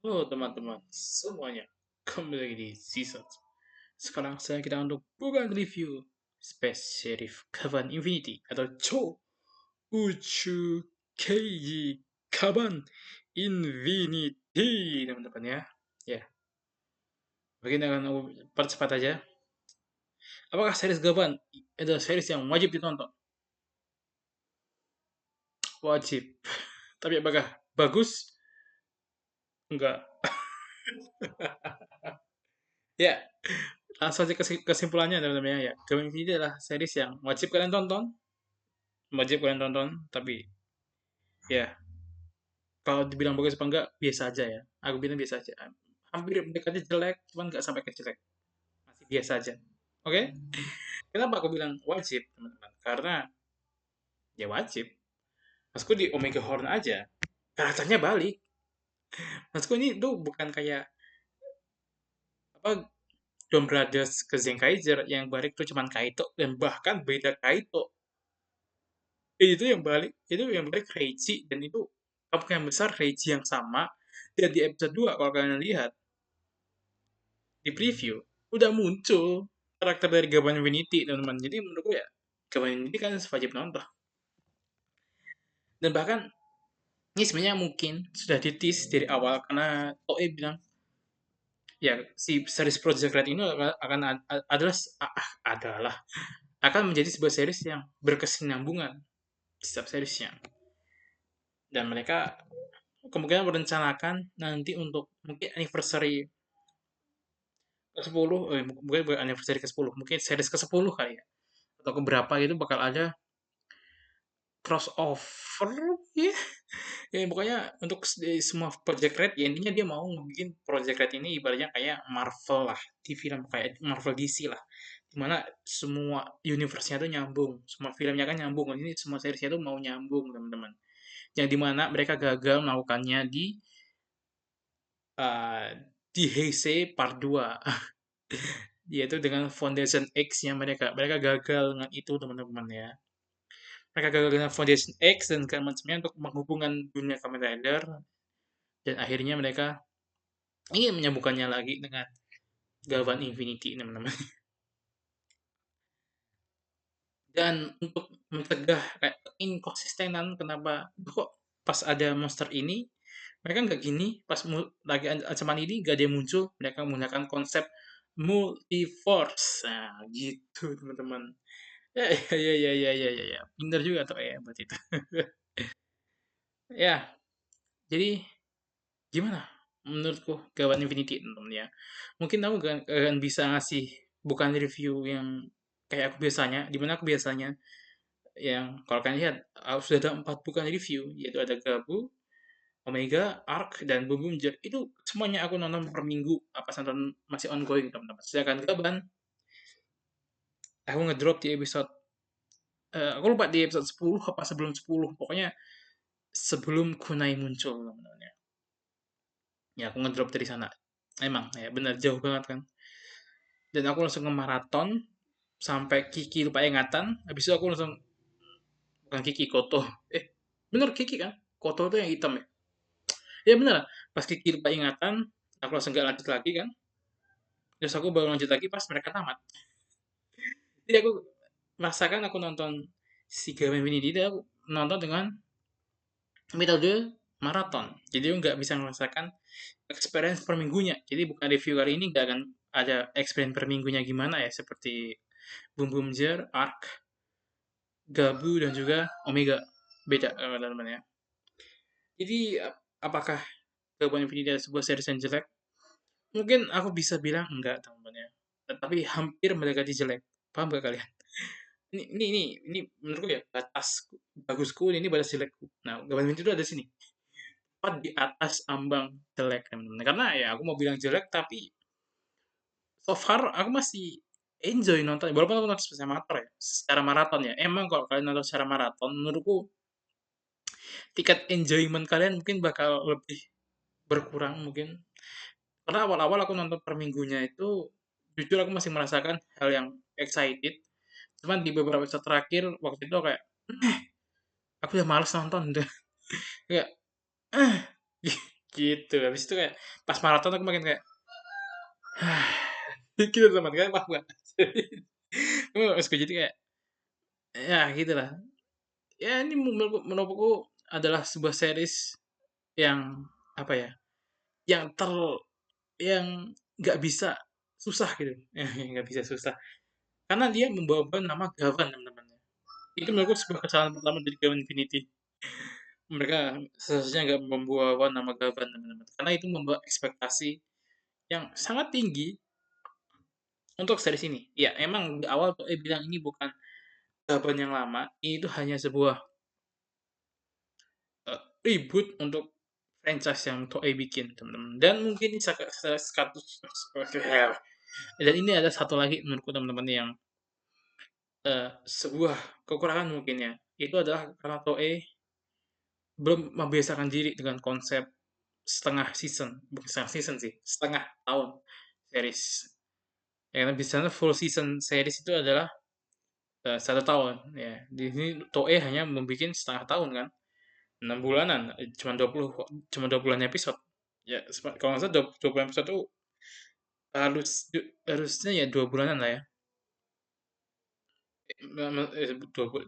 Halo teman-teman semuanya, kembali lagi di season. Sekarang saya kita untuk bukan review Space Sheriff Kaban Infinity atau Cho Uchu Keiji Kaban Infinity teman-teman ya. Ya, mungkin akan aku percepat aja. Apakah series Gaban adalah series yang wajib ditonton? Wajib. Tapi apakah bagus? Enggak. Ya, langsung aja kesimpulannya teman-teman ya. Kaban Infinity adalah series yang wajib kalian tonton, tapi ya kalau dibilang bagus apa enggak biasa aja ya, aku bilang biasa aja, hampir mendekati jelek cuman nggak sampai ke jelek, masih biasa aja. Oke. Kenapa aku bilang wajib teman-teman? Karena ya wajib. Maksudku di Omega Horn aja karakternya balik. Maksudku ini tuh bukan kayak apa, Dom Brothers ke Zenkaiser yang balik tuh cuman Kaito dan bahkan beda Kaito. Itu yang balik, itu yang balik Reichi, dan itu kemungkinan besar Reichi yang sama. Dan di episode 2 kalau kalian lihat di preview udah muncul karakter dari Gaban Infinity teman-teman. Jadi menurutku ya Gaban Infinity kan wajib nonton. Dan bahkan ini sebenarnya mungkin sudah ditis dari awal karena Toei bilang ya si series Project Red ini akan adalah akan menjadi sebuah series yang berkesinambungan di setiap seriesnya. Dan mereka kemungkinan merencanakan nanti untuk mungkin anniversary ke-10, mungkin bukan anniversary ke-10, mungkin series ke-10 kali ya. Atau keberapa gitu bakal ada crossover ya. Ya pokoknya untuk semua Project Red ya intinya dia mau bikin Project Red ini ibaratnya kayak Marvel lah, di film kayak Marvel DC lah, dimana semua universe-nya tuh nyambung, semua filmnya kan nyambung, ini semua seriesnya tuh mau nyambung teman-teman, yang dimana mereka gagal melakukannya uh, di Heisei Part 2 yaitu dengan Foundation X yang mereka mereka gagal dengan itu teman-teman ya. Mereka gagal dengan Foundation X dan segala macamnya untuk menghubungkan dunia Kamen Rider, dan akhirnya mereka ingin menyambungkannya lagi dengan Galvan Infinity teman-teman. Dan untuk mencegah kayak inkonsistenan, kenapa kok pas ada monster ini mereka nggak gini, pas lagi ancaman ini nggak ada yang muncul, mereka menggunakan konsep multiverse, nah gitu teman-teman. Ya ya ya ya ya ya ya, pinter juga tuh ya buat itu. Ya, jadi gimana menurutku Gawan Infinity teman-teman ya. Mungkin aku akan bisa ngasih bukan review yang kayak aku biasanya, dimana aku biasanya yang kalau kalian lihat sudah ada 4 bukan review, yaitu ada Gabu, Omega, Arc, dan Boom Boom Jet. Itu semuanya aku nonton per minggu, apa nonton masih ongoing teman-teman. Sedangkan Gaban, aku ngedrop di episode aku lupa di episode 10 apa sebelum 10, pokoknya sebelum Kunai muncul teman-teman ya. Ya aku ngedrop dari sana. Emang ya benar jauh banget kan. Dan aku langsung ke maraton sampai Kiki lupa ingatan. Habis itu aku langsung, bukan Kiki, Koto. Bener Kiki kan? Koto itu yang hitam ya. Ya bener. Pas Kiki lupa ingatan, aku langsung gak lanjut lagi kan. Terus aku baru lanjut lagi pas mereka tamat. Jadi aku merasakan aku nonton si Game ini, dia aku nonton dengan metode maraton. Jadi aku nggak bisa merasakan experience per minggunya. Jadi bukan review kali ini nggak akan ada experience per minggunya gimana ya, seperti Boom Boom Jar, Arc, Gabu, dan juga Omega. Beda teman-teman ya. Jadi apakah Gabungan Infinity adalah sebuah series yang jelek? Mungkin aku bisa bilang enggak teman-teman ya. Tetapi hampir mendekati jelek. Paham gak kalian? Ini menurutku ya batas bagusku ini batas jelekku. Nah, Gabungan Infinity itu ada sini. Tepat di atas ambang jelek teman-teman. Karena ya aku mau bilang jelek tapi so far aku masih enjoy nonton, walaupun aku nonton secara amator ya, secara maraton ya. Emang kalau kalian nonton secara maraton menurutku tingkat enjoyment kalian mungkin bakal lebih berkurang mungkin, karena awal-awal aku nonton per minggunya itu jujur aku masih merasakan hal yang excited, cuman di beberapa episode terakhir waktu itu kayak aku udah males nonton udah kayak gitu. Habis itu kayak pas maraton aku makin kayak gitu teman kan paham gak? Jadi kayak ya gitulah. Ya ini menurutku adalah sebuah series yang apa ya? Yang yang nggak bisa susah gitu. Yang nggak bisa susah. Karena dia membawa nama Gavan teman-teman. Itu menurutku sebuah kesalahan pertama dari Gavan Infinity. Mereka seharusnya nggak membawa nama Gavan teman-teman. Karena itu membawa ekspektasi yang sangat tinggi untuk series ini. Ya, emang di awal tuh bilang ini bukan Gavan yang lama, ini tuh hanya sebuah reboot untuk franchise yang Toei bikin, teman-teman. Dan mungkin ini status dan ini ada satu lagi menurutku teman-teman yang sebuah kekurangan mungkin ya. Itu adalah karena Toei belum membiasakan diri dengan konsep setengah season, bukan setengah season sih, setengah tahun series. Ya, karena biasanya full season series itu adalah 1 tahun. Ya, di sini Toei hanya membuat setengah tahun kan, 6 bulanan, cuma 20-an episode. Ya, kalau nggak salah 20 episode itu harusnya ya 2 bulanan lah ya.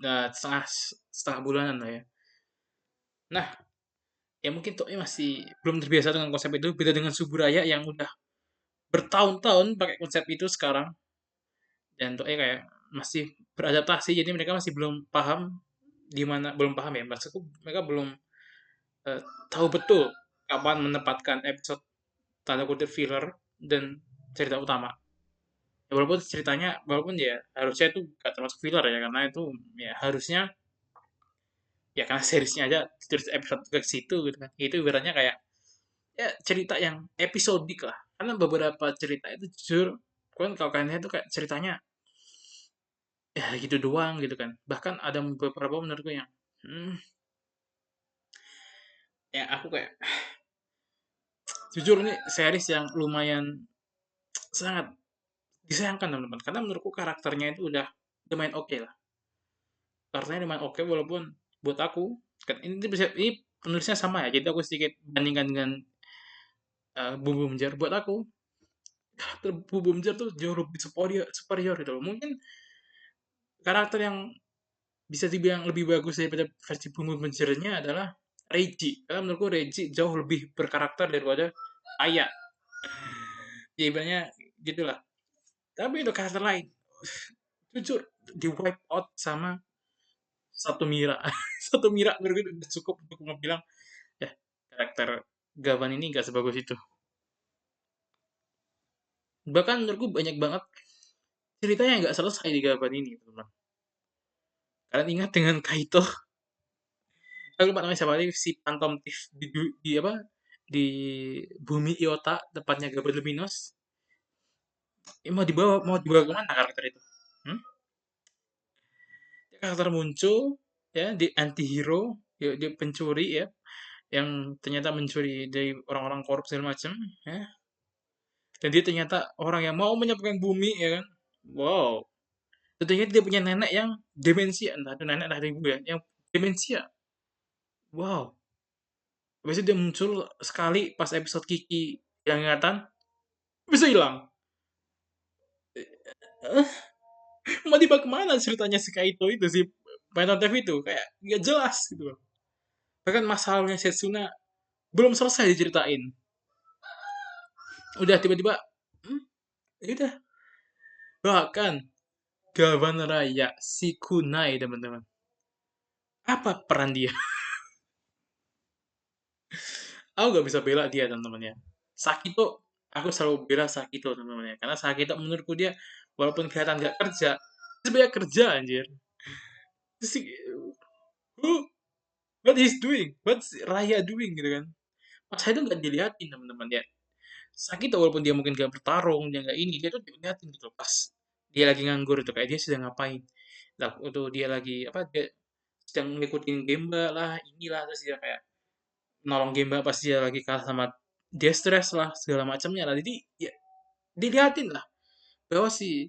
Nah, setengah bulanan lah ya. Nah, ya mungkin Toei masih belum terbiasa dengan konsep itu. Beda dengan Suburaya yang udah bertahun-tahun pakai konsep itu sekarang. Dan Toei kayak masih beradaptasi, jadi mereka masih belum paham gimana, belum paham ya. Maksudku mereka belum eh, tahu betul kapan menempatkan episode tanda kutip filler dan cerita utama. Ya, walaupun ceritanya, walaupun ya harusnya itu gak termasuk filler ya, karena itu ya harusnya ya karena seriesnya aja terus episode ke situ gitu kan. Itu ibaratnya kayak ya cerita yang episodik lah. Karena beberapa cerita itu jujur kan kalau kalian lihat tuh kayak ceritanya ya gitu doang gitu kan. Bahkan ada beberapa menurutku yang hmm, ya aku kayak jujur ini series yang lumayan sangat disayangkan teman-teman karena menurutku karakternya itu udah lumayan oke lah. Karakternya lumayan oke walaupun buat aku kan ini penulisnya sama ya, jadi aku sedikit bandingkan dengan Bumbu Menjar. Buat aku karakter Bumbu Menjar tuh jauh lebih superior superior gitu loh. Mungkin karakter yang bisa dibilang lebih bagus daripada versi Bumbu Menjarnya adalah Reiji, karena menurutku Reiji jauh lebih berkarakter daripada Aya. Ya ibaratnya gitulah. Tapi itu karakter lain jujur di wipe out sama satu Mira. Satu Mira menurut gue udah cukup untuk bilang ya karakter Gavan ini gak sebagus itu. Bahkan menurutku banyak banget ceritanya nggak selesai di Gavan ini, teman. Kalian ingat dengan Kaito? Aku lupa namanya siapa lagi, si Phantom Thief di apa? Di bumi Iota, tepatnya Gaban Luminos. Mau dibawa kemana karakter itu? Hmm? Karakter muncul ya di anti-hero, ya, dia pencuri ya, yang ternyata mencuri dari orang-orang korup segala macam ya. Dan dia ternyata orang yang mau menyelamatkan bumi ya kan. Wow. Tentunya dia punya nenek yang demensia, entah itu nenek entah itu ibu ya, yang demensia. Wow. Habis itu dia muncul sekali pas episode Kiki yang ingatan, bisa hilang. Eh, mau dibawa kemana ceritanya si Kaito itu si Phantom Thief itu kayak nggak jelas gitu loh. Bahkan masalahnya Setsuna belum selesai diceritain, udah tiba-tiba hmm, ya udah. Bahkan Gavan Raya si Kunai teman-teman, apa peran dia? Aku gak bisa bela dia teman-teman ya. Sakito, aku selalu bela Sakito teman-teman ya, karena Sakito menurutku dia walaupun kelihatan gak kerja, sebenarnya kerja anjir. Si, who, what he's doing, what's Raya doing gitu kan. Pas itu nggak dilihatin teman-teman ya. Sakito walaupun dia mungkin gak bertarung, dia gak ini, dia tuh dilihatin gitu pas dia lagi nganggur itu kayak dia sedang ngapain. Lah itu dia lagi apa, dia sedang ngikutin Gemba lah, inilah, terus dia kayak nolong Gemba pas dia lagi kalah sama dia stres lah segala macamnya lah. Jadi ya dilihatin lah bahwa si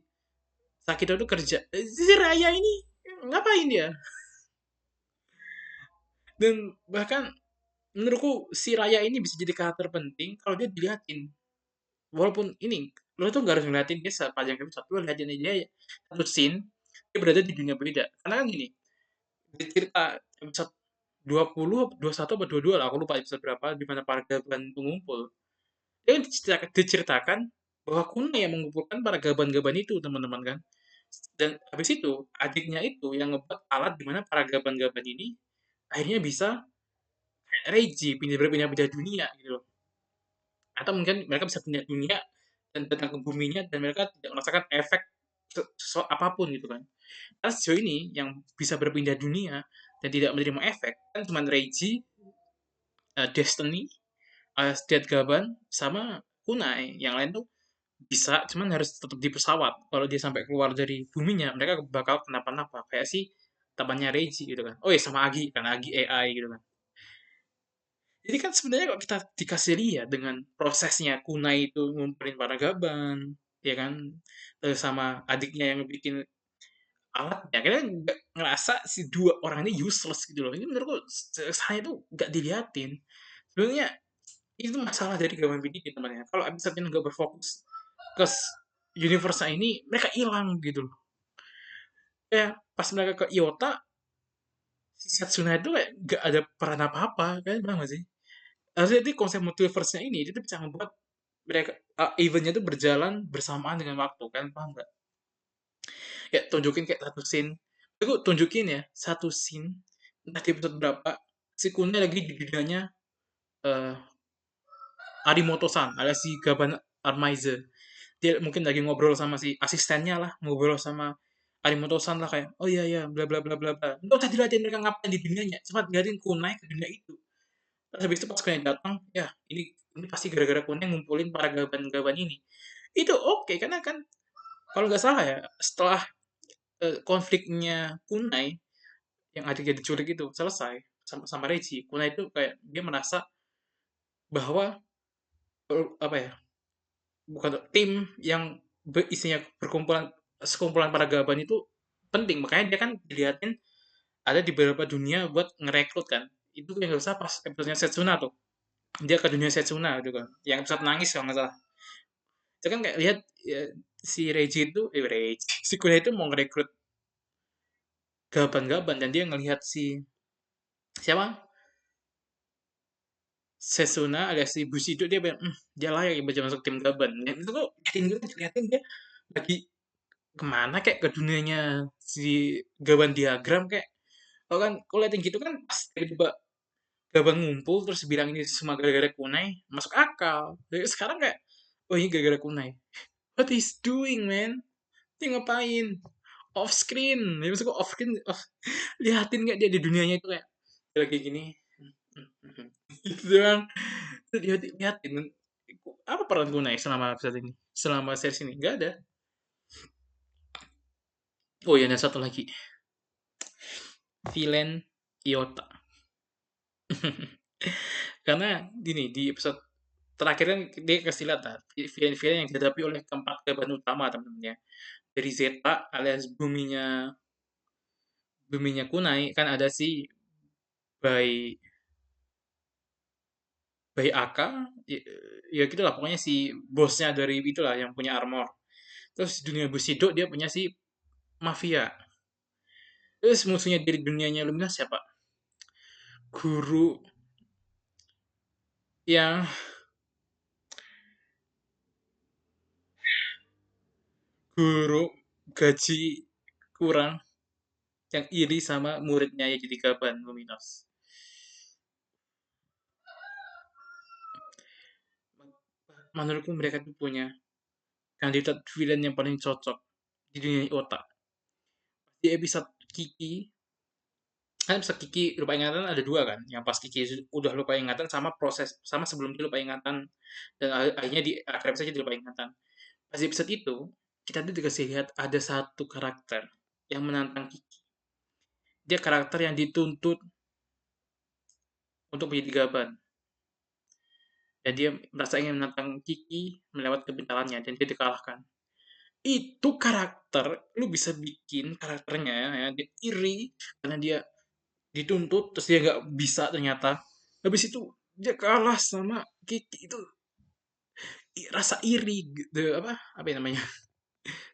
Sakito itu kerja. Si Raya ini ngapain dia? Dan bahkan menurutku si Raya ini bisa jadi karakter penting kalau dia diliatin. Walaupun ini, lo tuh nggak harus ngeliatin dia sepanjang episode, lo liatin aja ya, satu scene, dia berada di dunia beda. Karena kan gini, di cerita episode 20, 21 apa 22 lah, aku lupa episode berapa, di mana para gaban pengumpul. Dia kan diceritakan bahwa Kuna yang mengumpulkan para gaban-gaban itu, teman-teman kan. Dan habis itu, adiknya itu yang ngebuat alat di mana para gaban-gaban ini akhirnya bisa kayak Reiji, pindah-pindah dunia gitu loh. Atau mungkin mereka bisa pindah dunia dan datang ke buminya dan mereka tidak merasakan efek apapun gitu kan. Karena sejauh ini yang bisa berpindah dunia dan tidak menerima efek kan cuma Reiji, Destiny, Dead Gaban, sama Kunai. Yang lain tuh bisa, cuman harus tetap di pesawat. Kalau dia sampai keluar dari buminya, mereka bakal kenapa-napa. Kayak si temannya Reiji gitu kan. Oh ya sama Agi, kan Agi AI gitu kan. Jadi kan sebenarnya kalau kita dikasih lihat dengan prosesnya Kunai itu ngumpulin para gaban, ya kan, terus sama adiknya yang bikin alatnya, kita nggak ngerasa si dua orang ini useless gitu loh. Ini menurutku saya itu nggak diliatin. Sebenarnya itu masalah dari Gawan Bidiki temannya. Kalau episode ini nggak berfokus ke universe ini, mereka hilang gitu loh. Kayak pas mereka ke Iota, si Setsuna itu kayak nggak ada peran apa-apa, kan paham gak sih? Harusnya itu konsep multiverse-nya ini itu bisa membuat mereka eventnya itu berjalan bersamaan dengan waktu, kan paham nggak? Kayak tunjukin kayak satu scene, itu tunjukin ya satu scene entah di episode berapa si Kunai lagi di dunianya uh, Arimoto-san alias si Gaban Armaize. Dia mungkin lagi ngobrol sama si asistennya lah, ngobrol sama Arimoto-san lah kayak, oh iya iya, bla bla bla bla bla. Nggak usah dilihatin mereka ngapain di dunianya, cuma dilihatin Kunai ke dunia itu. Terus habis itu pas Kunai datang, ya ini pasti gara-gara Kunai ngumpulin para gaban-gaban ini. Itu oke, karena kan kalau nggak salah ya, setelah konfliknya Kunai yang adiknya diculik itu selesai sama Reiji, Kunai itu kayak dia merasa bahwa apa ya, bukan tim yang isinya berkumpulan sekumpulan para gaban itu penting, makanya dia kan dilihatin ada di beberapa dunia buat ngerekrut kan. Itu yang gak usah pas episode Setsuna tuh, dia ke dunia Setsuna gitu kan, yang episode nangis kalau nggak salah. Itu kan kayak lihat ya, si Reiji itu Reiji si Kuda itu mau ngerekrut gaban-gaban dan dia ngelihat si siapa Setsuna alias si Bushido, dia bilang dia layak baca masuk tim gaban. Dan itu kok liatin dia lagi kemana kayak ke dunianya si gaban diagram kayak, kalau kan kalau liatin gitu kan pas tiba-tiba gaban ngumpul terus bilang ini semua gara-gara Kunai, masuk akal. Jadi sekarang kayak, oh ini gara-gara Kunai. What he's doing, man? Dia ngapain? Off screen. Ya maksudku off screen, liatin nggak dia di dunianya itu kayak dia lagi gini. Gitu doang. Liatin. Apa peran Kunai selama episode ini? Selama series ini? Nggak ada. Oh iya, ada satu lagi. Villain Iota. Karena gini, di episode terakhir kan dia kasih lihat lah, villain-villain yang dihadapi oleh keempat korban utama teman-teman ya. Dari Zeta alias buminya Kunai kan ada si Bai Bai Aka, ya, ya gitulah pokoknya si bosnya dari itulah yang punya armor. Terus di dunia Bushido dia punya si Mafia. Terus musuhnya dari dunianya Lumina siapa? Guru yang guru gaji kurang yang iri sama muridnya ya jadi Gaban Luminos. Menurutku mereka tuh punya kandidat villain yang paling cocok di dunia otak. Di episode Kiki, kan episode Kiki lupa ingatan ada dua kan, yang pas Kiki udah lupa ingatan sama proses sama sebelum dia lupa ingatan dan akhirnya di akhir episode dia lupa ingatan. Pas di episode itu kita tuh dikasih lihat ada satu karakter yang menantang Kiki. Dia karakter yang dituntut untuk menjadi Gaban dan dia merasa ingin menantang Kiki melewat kepintarannya dan dia dikalahkan. Itu karakter lu bisa bikin karakternya ya dia iri karena dia dituntut terus dia nggak bisa ternyata, Habis itu dia kalah sama Kiki itu rasa iri gitu apa apa ya namanya?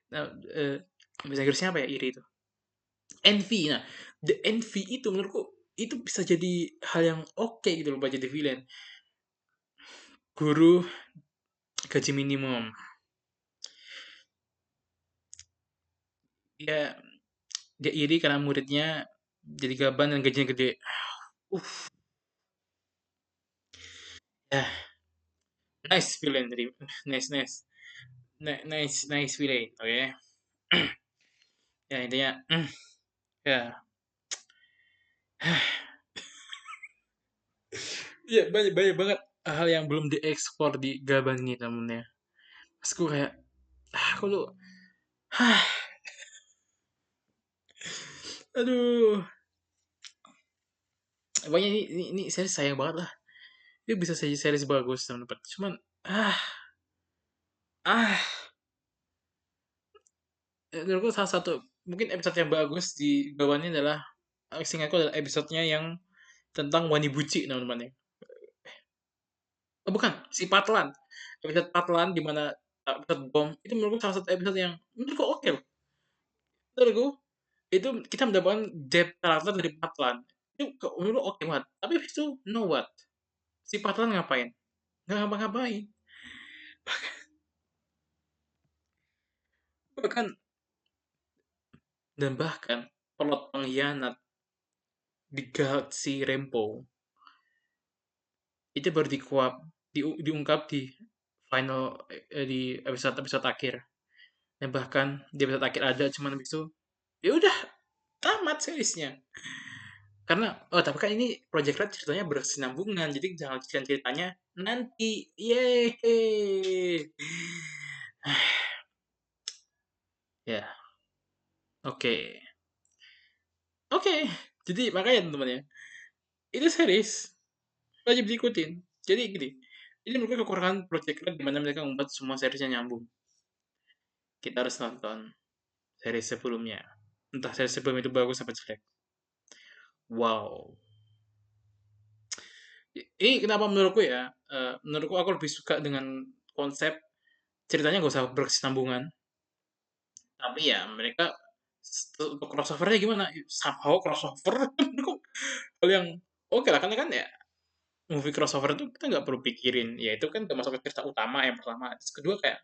Nah, bahasa Inggrisnya apa ya iri itu? Envy. Nah, the envy itu menurutku itu bisa jadi hal yang oke gitu loh buat jadi villain. Guru gaji minimum. Dia dia iri karena muridnya jadi gaban dan gajinya gede. Uh, ya, nice villain tadi. Nice, nice. Nice, nice villain. Oke. Ya, intinya ya. Iya, banyak banyak banget hal yang belum diekspor di gaban ini temennya. Terus gue kayak, aku tuh, aduh. Pokoknya ini series sayang banget lah. Dia bisa saja series bagus teman-teman. Cuman, ah, ah, menurutku salah satu mungkin episode yang bagus di bawahnya adalah seingatku adalah episodenya yang tentang Wani Buci teman-teman ya. Oh, bukan, si Patlan. Episode Patlan di mana episode bom itu menurutku salah satu episode yang menurutku oke loh. Menurutku itu kita mendapatkan depth karakter dari Patlan. Itu menurutku oke banget. Tapi habis itu know what? Si Patlan ngapain? Nggak ngapa-ngapain. Bahkan dan bahkan plot pengkhianat di Galaxy Rempo itu baru diungkap di final di episode akhir. Dan bahkan di episode akhir ada cuman habis itu ya udah tamat seriesnya. Karena oh tapi kan ini Project Red ceritanya berkesinambungan jadi jangan ceritanya nanti. Yeay. Ya, oke. Oke. Jadi makanya teman-teman ya. Itu series wajib diikutin. Jadi gini, ini mungkin kekurangan Project Red di mana mereka membuat semua seriesnya nyambung. Kita harus nonton series sebelumnya. Entah series sebelum itu bagus apa jelek. Wow. Ini kenapa menurutku ya, menurutku aku lebih suka dengan konsep ceritanya gak usah berkesinambungan. Tapi ya mereka untuk crossovernya gimana? Somehow crossover menurutku hal yang oke lah karena kan ya movie crossover itu kita nggak perlu pikirin ya itu kan udah masuk ke cerita utama yang pertama terus kedua kayak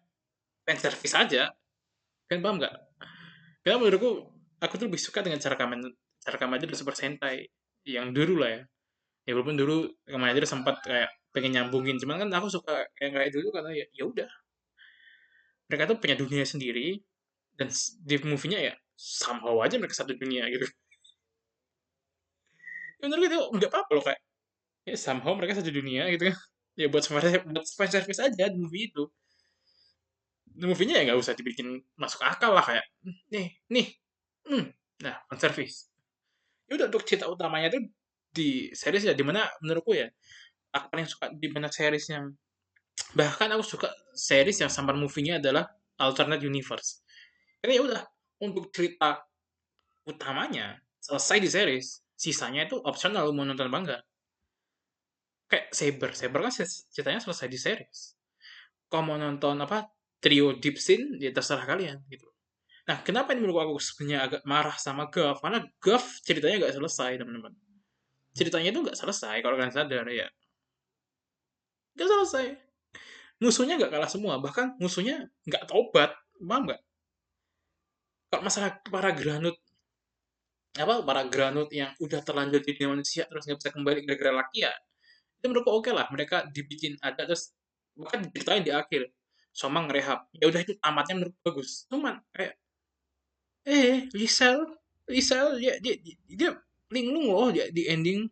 fan service aja kan paham nggak? Karena menurutku aku tuh lebih suka dengan cara Kamen Rider Super Sentai yang dulu lah ya. Ya walaupun dulu Kamen Rider sempat kayak pengen nyambungin, cuman kan aku suka kayak kayak dulu karena ya ya udah mereka tuh punya dunia sendiri dan di movie-nya ya somehow aja mereka satu dunia gitu. Ya, menurut itu nggak apa-apa loh kayak ya somehow mereka satu dunia gitu kan. Ya buat fan service aja di movie itu. Di movie-nya ya nggak usah dibikin masuk akal lah kayak nih, hmm, nah fan service. Ya udah untuk cerita utamanya tuh di series ya dimana menurutku ya aku paling suka di mana series yang bahkan aku suka series yang samar movie-nya adalah alternate universe karena ya udah untuk cerita utamanya selesai di series sisanya itu optional mau nonton apa enggak kayak Saber kan ceritanya selesai di series kalau mau nonton apa trio Deep Sin ya terserah kalian gitu. Nah kenapa ini menurut aku sebenarnya agak marah sama Gav karena Gav ceritanya nggak selesai teman-teman ceritanya itu nggak selesai kalau kalian sadar ya nggak selesai musuhnya nggak kalah semua bahkan musuhnya nggak tobat paham nggak kalau masalah para granut yang udah terlanjur jadi manusia terus nggak bisa kembali gara-gara laki ya itu menurutku oke lah mereka dibikin ada terus bahkan diceritain di akhir Somang ngerehab ya udah itu tamatnya menurut bagus cuman kayak Lisel Lisel dia linglung loh dia di ending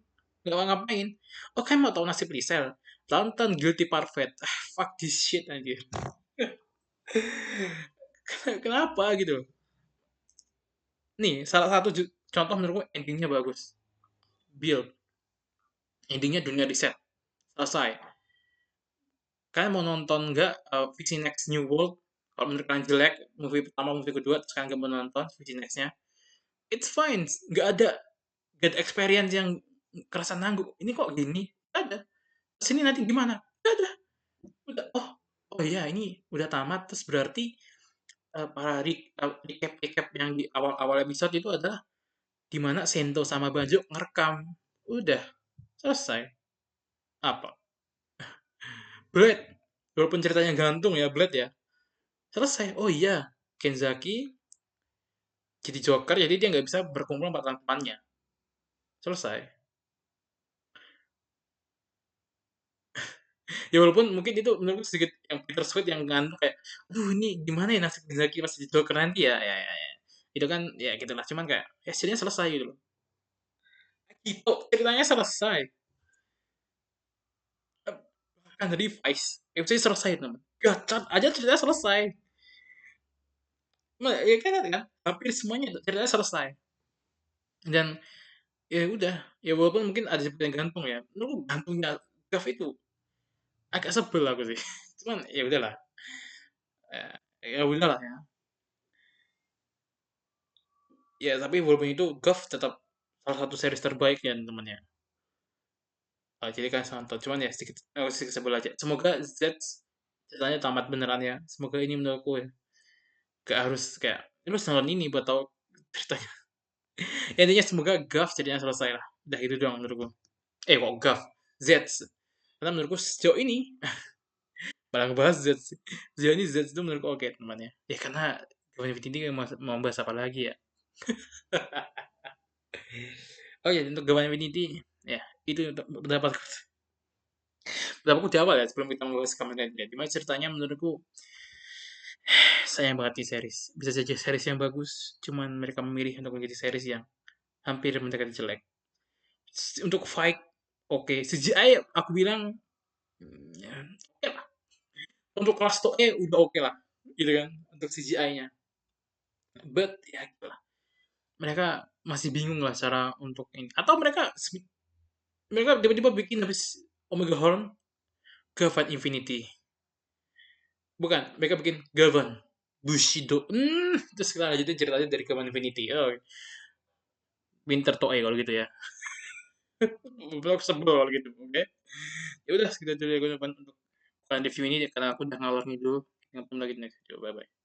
nggak ngapain oke mau tahu nasib Lisel tonton Guilty Parfait fuck this shit aja kenapa gitu nih salah satu contoh menurutku endingnya bagus Build endingnya dunia reset selesai kalian mau nonton nggak Visi Next New World kalau menurut kalian jelek movie pertama movie kedua terus kalian nggak mau nonton Visi Nextnya it's fine nggak ada experience yang kerasa nanggung ini kok gini Nggak ada. Sini nanti gimana? Nggak ada. Udah, oh, oh iya ini udah tamat, terus berarti para recap-recap yang di awal-awal episode itu adalah di mana Sento sama Banjo ngerekam. Udah, selesai. Apa? Blade. Walaupun ceritanya gantung ya, Blade ya. Selesai. Oh iya, Kenzaki jadi Joker, jadi dia nggak bisa berkumpul sama teman-temannya. Selesai. Ya walaupun mungkin itu menurutku sedikit yang bittersweet yang ngantuk kayak, aduh ini gimana ya nasib Kenzaki pas jadi Joker nanti ya, ya. Itu kan ya gitulah, cuman kayak ya ceritanya selesai gitu loh. Gitu, ceritanya selesai. Bahkan dari Vice, episode selesai teman. Gacat aja ceritanya selesai. Ya kan, hampir semuanya ceritanya selesai. Dan ya udah, ya walaupun mungkin ada seperti yang gantung ya. Menurutku gantungnya Gav itu agak sebel aku sih. Cuman ya udahlah. Ya udahlah ya. Ya tapi walaupun itu Gav tetap salah satu series terbaik ya temennya. Jadi kan nonton. Cuman ya sedikit sebel aja. Semoga Z ceritanya tamat beneran ya. Semoga ini menurutku ya. Gak harus kayak lu harus nonton ini buat tahu ceritanya. Ya, intinya semoga Gav jadinya selesai lah. Udah itu doang menurutku. Kok Gav? Z. Karena menurutku sejauh ini malah ngebahas Z sih. Sejauh ini Z itu menurutku oke temannya. Ya karena Gavin Infinity mau bahas apa lagi ya. Oh ya untuk Gavin Infinity ya itu pendapatku di awal ya sebelum kita membahas Kamen Rider. Dimana ceritanya menurutku sayang banget di series. Bisa saja series yang bagus, cuman mereka memilih untuk menjadi series yang hampir mendekati jelek. Untuk fight oke, CGI aku bilang ya, oke lah. Untuk kelas E udah oke lah, gitu kan untuk CGI-nya. But ya gitu lah. Mereka masih bingung lah cara untuk ini. Atau mereka tiba-tiba bikin habis Omega Horn Gavan Infinity. Bukan, mereka bikin Gavan Bushido. Terus kita lanjutin ceritanya dari Gavan Infinity. Oh, Winter Toe kalau gitu ya. Belum sebel kalau gitu, oke? Okay? Ya udah segitu dulu ya gue untuk review ini karena aku udah ngalor ngidul. Yang lagi next video. Bye bye.